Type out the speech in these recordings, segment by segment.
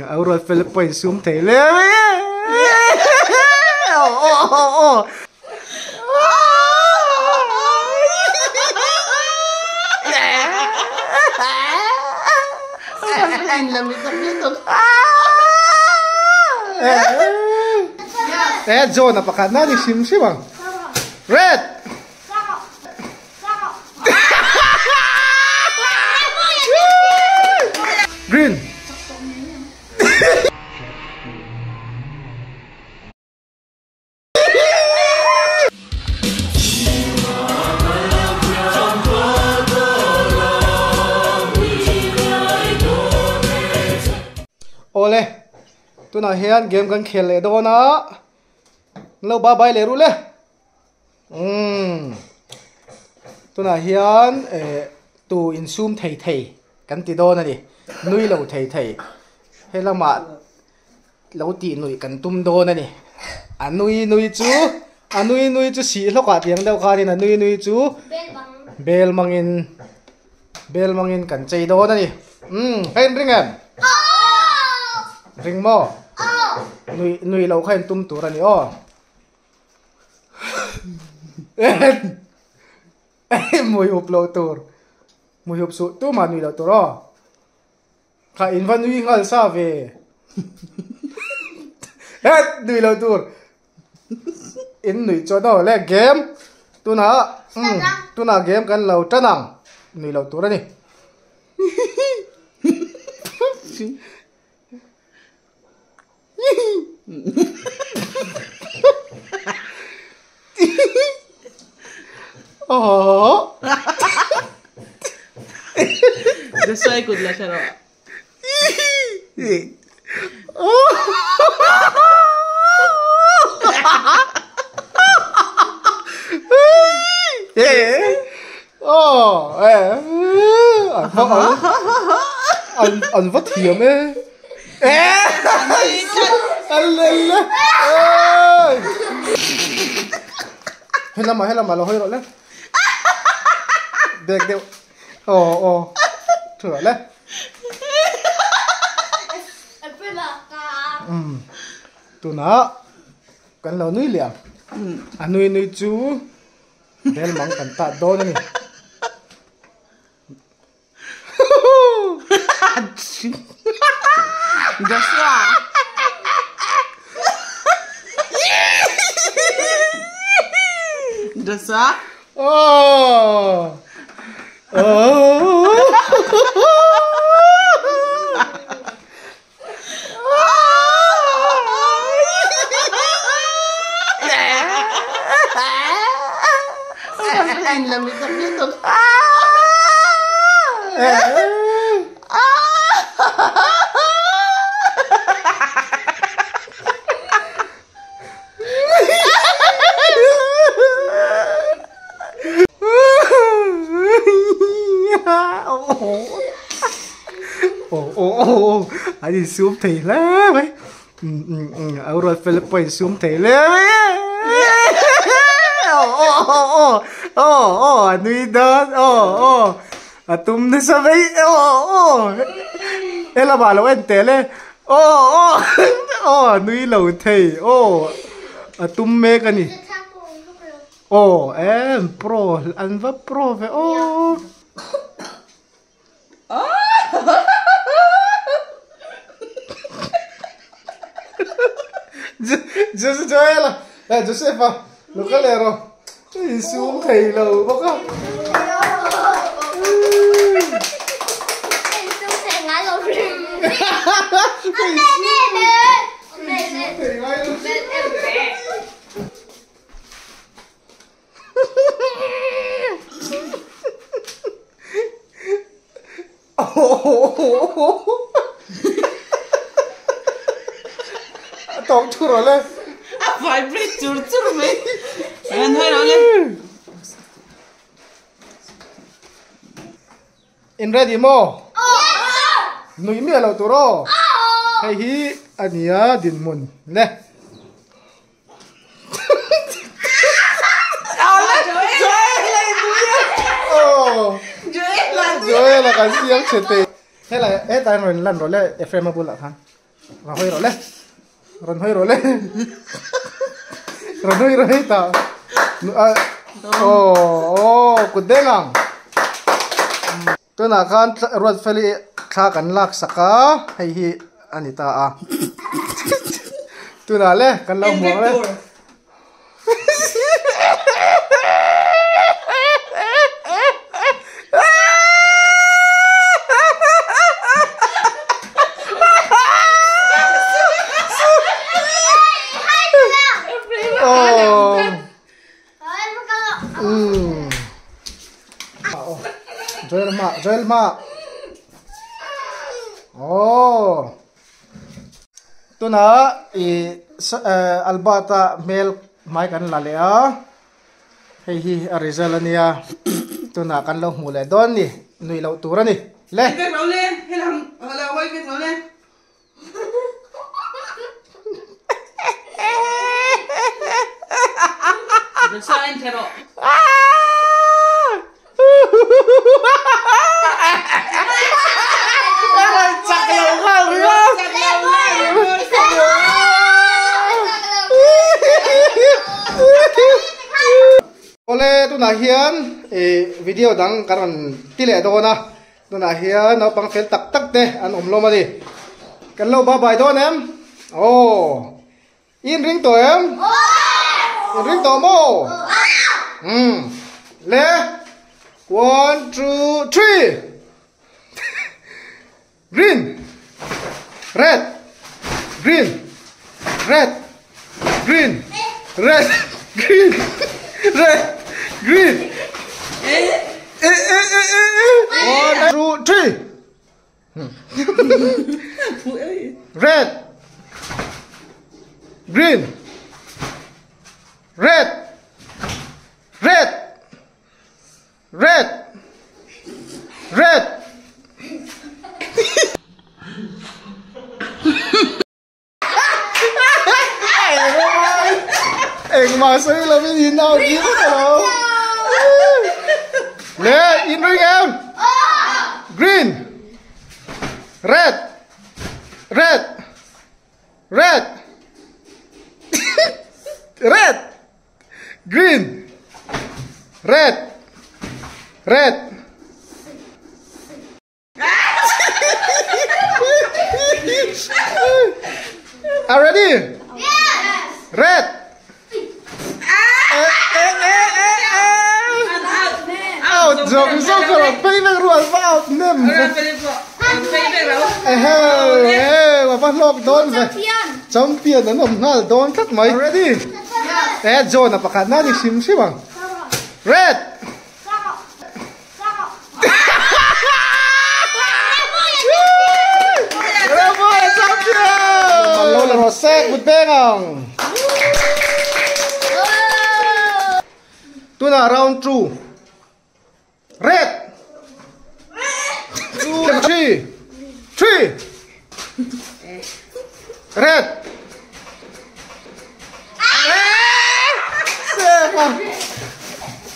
Aura Philippines zoom thấy lên. Anh làm việc biết không? John apakah na ni sim bang? Red. Green. Ole, tu na hian game kan khel le do na. Lo ba bai le ru le. Tu na hian tu in zoom thei thei kan ti do na ni. Nui lo thei thei. He la ma lo ti nui kan tum do na ni. Nui chu si lo ka tiang deu kha ni na nui chu bel mangin kan chei do na ni. Ring em. Ring mo. Nui lo khain tum tur ani o. Mui upload tur. Mui up su tu ma nui lo tur o. Kha in van nui ngal sa ve. Nui lo tur. In nui cho no le game. Tu na game kan lo tanang. Nui lo tur ani. Oh. That's why good lah siya. Anh vất hiểm ấy. Anh lên lên. Hay là mà lo hơi rồi lên. Được. Thửa lên. Tụi nó cần lâu nuôi liền. Nuôi chú. Để mong cần tạ đô này. Joshua. Joshua. Anh làm việc biết không? Anh zoom thấy lắm ấy. Aura Philippines zoom thấy lắm ấy. Nui đó. Tum na sabay. Ela ba lo entele. Nui lo thei. Tum me ka ni. Em pro, anh va pro ve. Josefa, lo ka lero. Zoom thầy lâu bác á. Tông chur rồi lên. Vibrate chur mấy. Anh thấy rồi lên. In ready mo? Nui mi lo turo. Hay hi ania din mun le. kan siang chete he la e ta ron lan ro le efrem bula khan ra hoi ro le ron hoi ro le ron hoi ro he ta oh kudengang tu na khan rod feli kha kan lak saka hei hi anita a tu na le kan lau muang le Joel ma oh tu na albata mel mai kan la le a hei hi a result ania tu na kan lo mu le don ni nui lo tur ani le cái nấu lên hay là quay cái nấu lên được sao anh thế rồi chắc lâu ngang rồi ole tu na hian video dang karon tile do na tu na hian no pang fel tak tak te an lo ma di kan lo ba bai don em in ring to em in ring to mo le 1 2 3 green red green red green red green red green 1 2 3 red green red red red red anh mà xây là cái gì nào kia đâu nè in ring em green red red red red green red red are ready red out dòng sông rồi bay lên ruột vào nem mà bắt lộc đón về champion nó nằm na đón thắt mấy ready red zone apa kana di sim sih bang red Malo la rosek bút bengong. Tu na round 2. Red. 2 3. Red.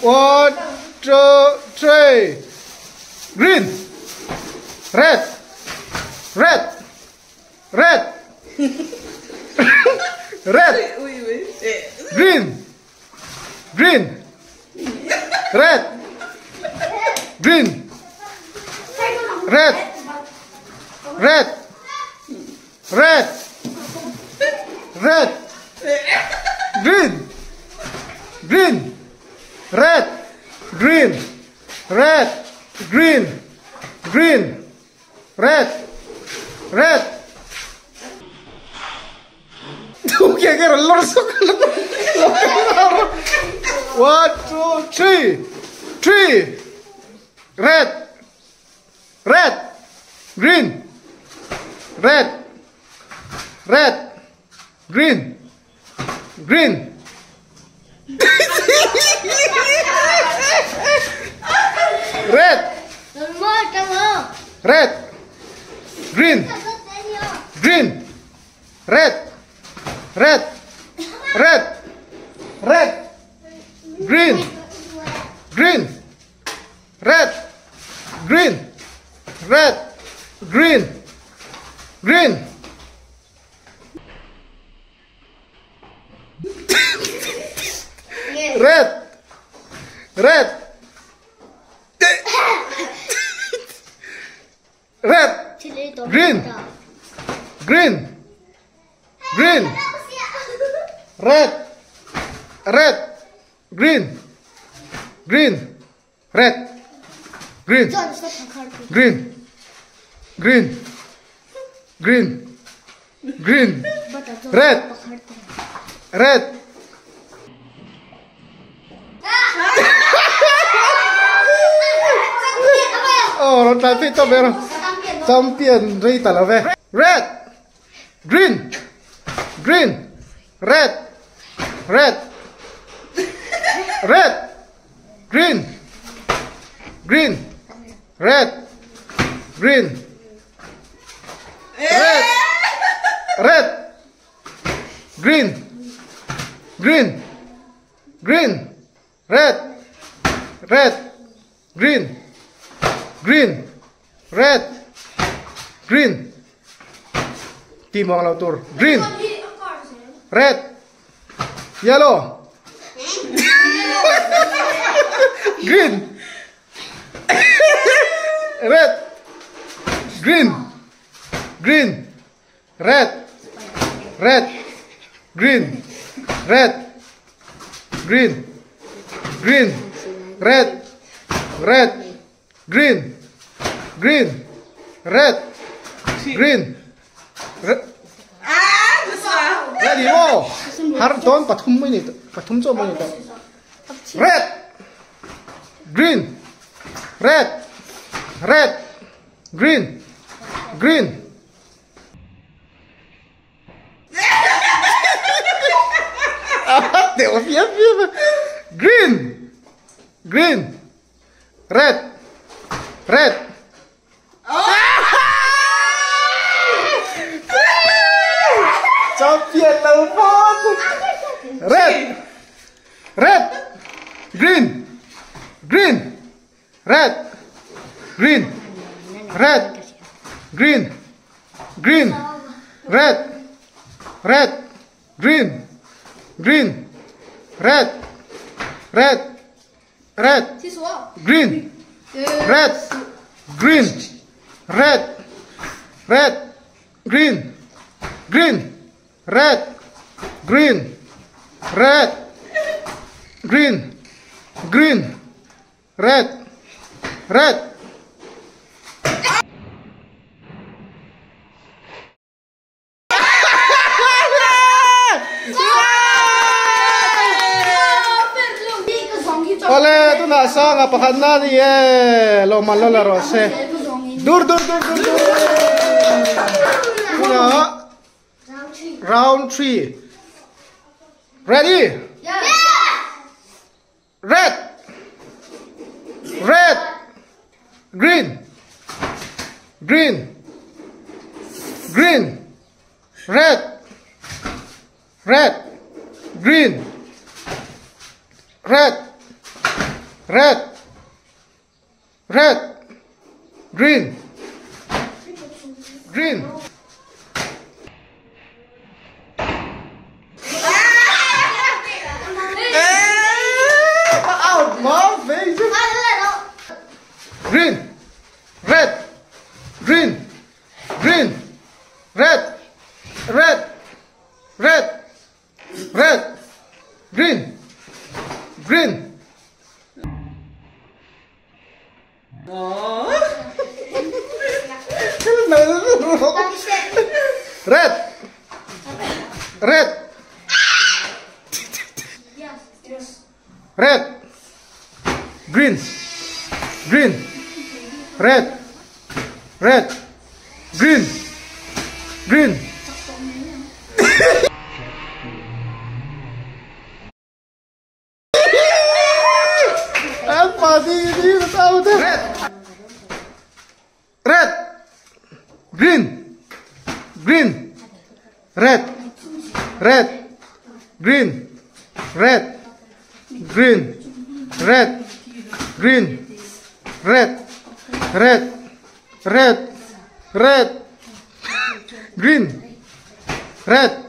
One, two, three. Green. Red. Red. Red. Red. Green. Green. Red. Green. Red. Red. Red. Red. Green. Green. Red. Green. Red. Green. Green. Red. Red. Okay, get a lot of 1, 2, 3. 3. Red. Red. Green. Red. Red. Green. Green. Red. Red. Green. Green. Red. Red. Red. Red. Green. Green. Red. Green. red, green, green. Red, red, red, green, green, green, red, red, green, green, red, green, green, green, green, green, red, red. Oh, nanti itu baru champion rate lah, red, green, green, red, red, red, green, green, red, green, red, red, green, green, green, red, red, green, green, red, green. Team ang lautur. Green, red, yellow, green, red, green, green, red, red, green, red, green, green, red, red, green, green, red, green, red. Ready, oh, harus don patum ini, patum coba ini. Red, green, red, red, green, green. Ah, tengok siapa? Green, green, red, red. Champion telepon. Red, red, green, green, red, green, red, green, green, red, red, green, green, red, red, red, green, red, green, red, red, green, green, red, green, red, green, green, red, red. Oleh tu nak sang apa kena ni lo malo la rose. Dur. Nah, round 3. Ready? Yeah. Red, red, green, green, green, red, red, green, red, red, red, green, green. Out, mom, face. Green, red, green, green, red, red, red, red, green, green. Red, red, red, green, green, red, red, green, green. Apa ini tahu deh? Red, red, green, green, red, red, green, red, green, red, green, red, red, red, red, green, red,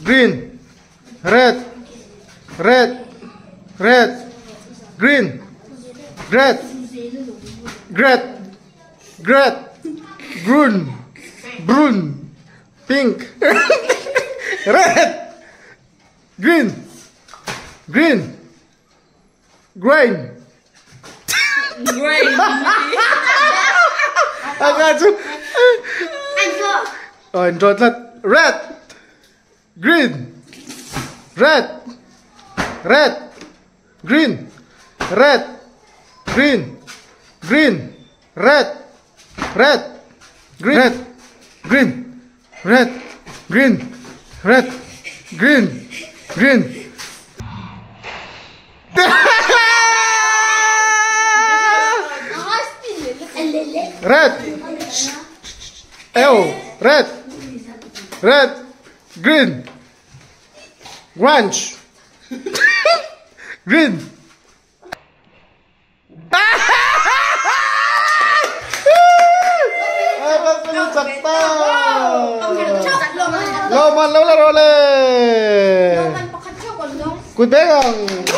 green, red, red, red, green, red, red, red, brun, brun, pink, red, green, green, green. Great. I got you. Oh, and draw that red, green, red, red, green, red, green, green, red, red, green, red, green, red, green, red, green, green. Red, red, red, green, grunge, green. Lo man lo la role. Good day.